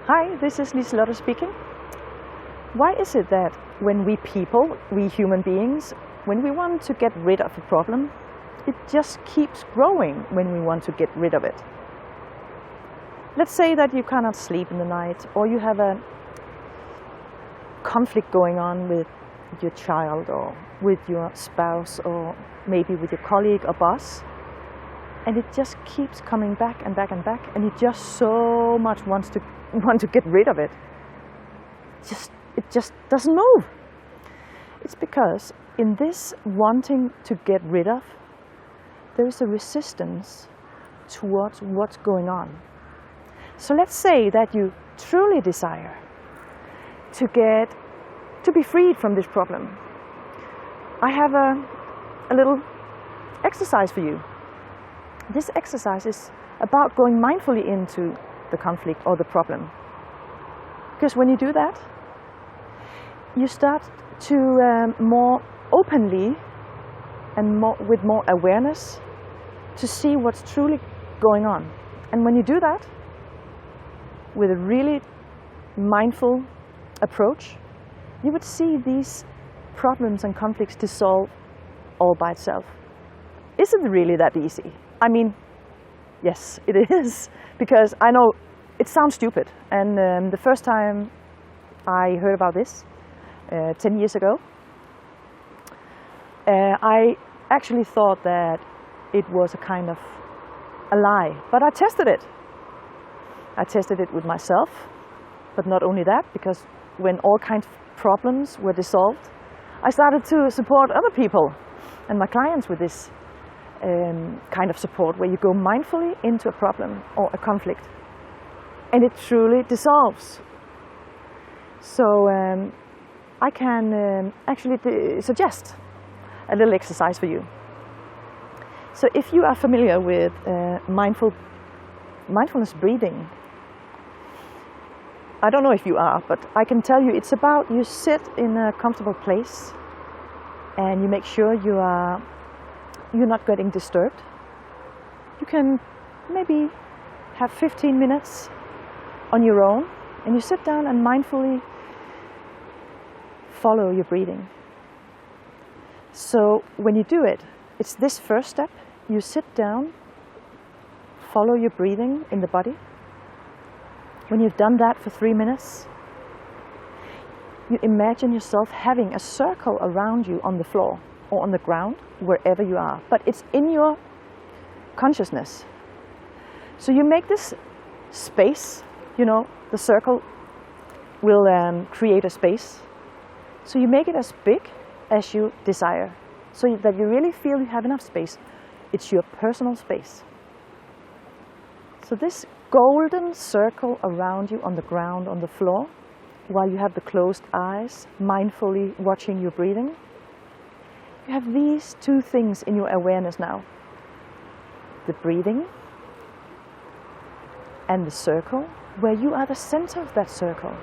Hi, this is Liselotte speaking. Why is it that when we people, we human beings, when we want to get rid of a problem, it just keeps growing when we want to get rid of it? Let's say that you cannot sleep in the night, or you have a conflict going on with your child or with your spouse or maybe with your colleague or boss, and it just keeps coming back and back and back, and you just so much want to get rid of it. It just doesn't move. It's because in this wanting to get rid of, there is a resistance towards what's going on. So let's say that you truly desire to be freed from this problem. I have a little exercise for you. This exercise is about going mindfully into the conflict or the problem. Because when you do that, you start to more openly and with more awareness to see what's truly going on. And when you do that with a really mindful approach, you would see these problems and conflicts dissolve all by itself. Is it really that easy? I mean, yes, it is, because I know it sounds stupid. And the first time I heard about this, 10 years ago, I actually thought that it was a kind of a lie, but I tested it. I tested it with myself, but not only that, because when all kinds of problems were dissolved, I started to support other people and my clients with this kind of support, where you go mindfully into a problem or a conflict and it truly dissolves. So I can actually suggest a little exercise for you. So if you are familiar with mindfulness breathing, I don't know if you are, but I can tell you it's about you sit in a comfortable place and you make sure you're not getting disturbed. You can maybe have 15 minutes on your own, and you sit down and mindfully follow your breathing. So when you do it, it's this first step. You sit down, follow your breathing in the body. When you've done that for 3 minutes, you imagine yourself having a circle around you on the floor or on the ground, wherever you are, but it's in your consciousness. So you make this space, the circle will create a space. So you make it as big as you desire, so that you really feel you have enough space. It's your personal space. So this golden circle around you on the ground, on the floor, while you have the closed eyes, mindfully watching your breathing, you have these two things in your awareness now. The breathing and the circle, where you are the center of that circle.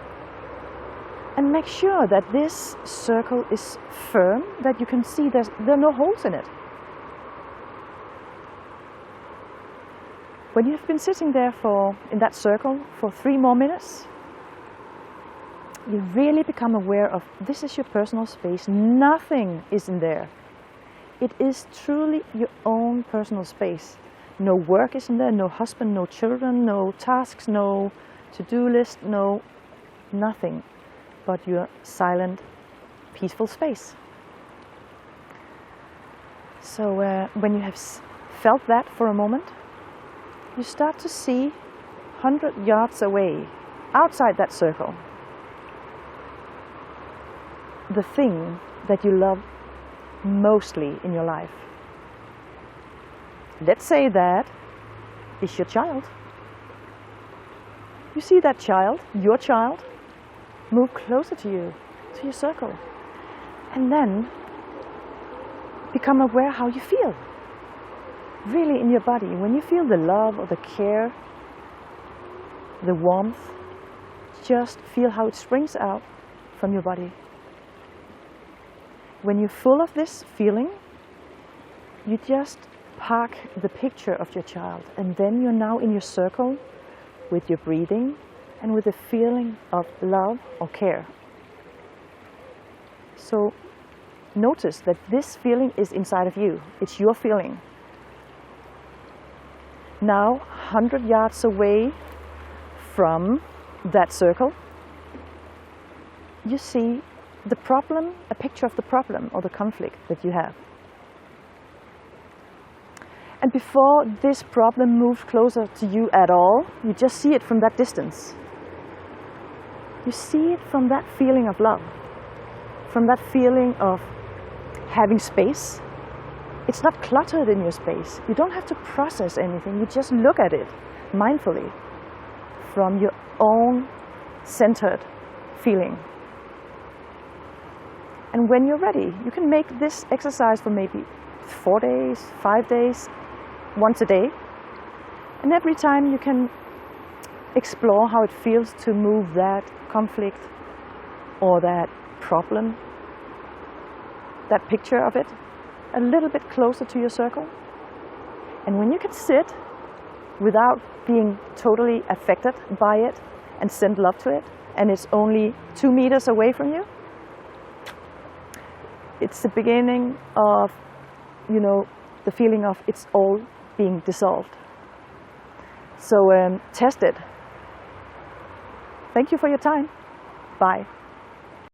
And make sure that this circle is firm, that you can see there are no holes in it. When you've been sitting there in that circle for 3 more minutes, you really become aware of this is your personal space. Nothing is in there. It is truly your own personal space. No work is in there, no husband, no children, no tasks, no to-do list, no nothing but your silent, peaceful space. So when you have felt that for a moment, you start to see 100 yards away, outside that circle, the thing that you love mostly in your life. Let's say that is your child. You see that child, your child, move closer to you, to your circle, and then become aware how you feel, really in your body. When you feel the love or the care, the warmth, just feel how it springs out from your body. When you're full of this feeling, you just park the picture of your child, and then you're now in your circle with your breathing and with a feeling of love or care. So notice that this feeling is inside of you. It's your feeling. Now, 100 yards away from that circle, you see the problem, a picture of the problem or the conflict that you have. And before this problem moves closer to you at all, you just see it from that distance. You see it from that feeling of love, from that feeling of having space. It's not cluttered in your space. You don't have to process anything. You just look at it mindfully from your own centered feeling. And when you're ready, you can make this exercise for maybe 4 days, 5 days, once a day. And every time you can explore how it feels to move that conflict or that problem, that picture of it, a little bit closer to your circle. And when you can sit without being totally affected by it and send love to it, and it's only 2 meters away from you, it's the beginning of, the feeling of it's all being dissolved. So test it. Thank you for your time. Bye.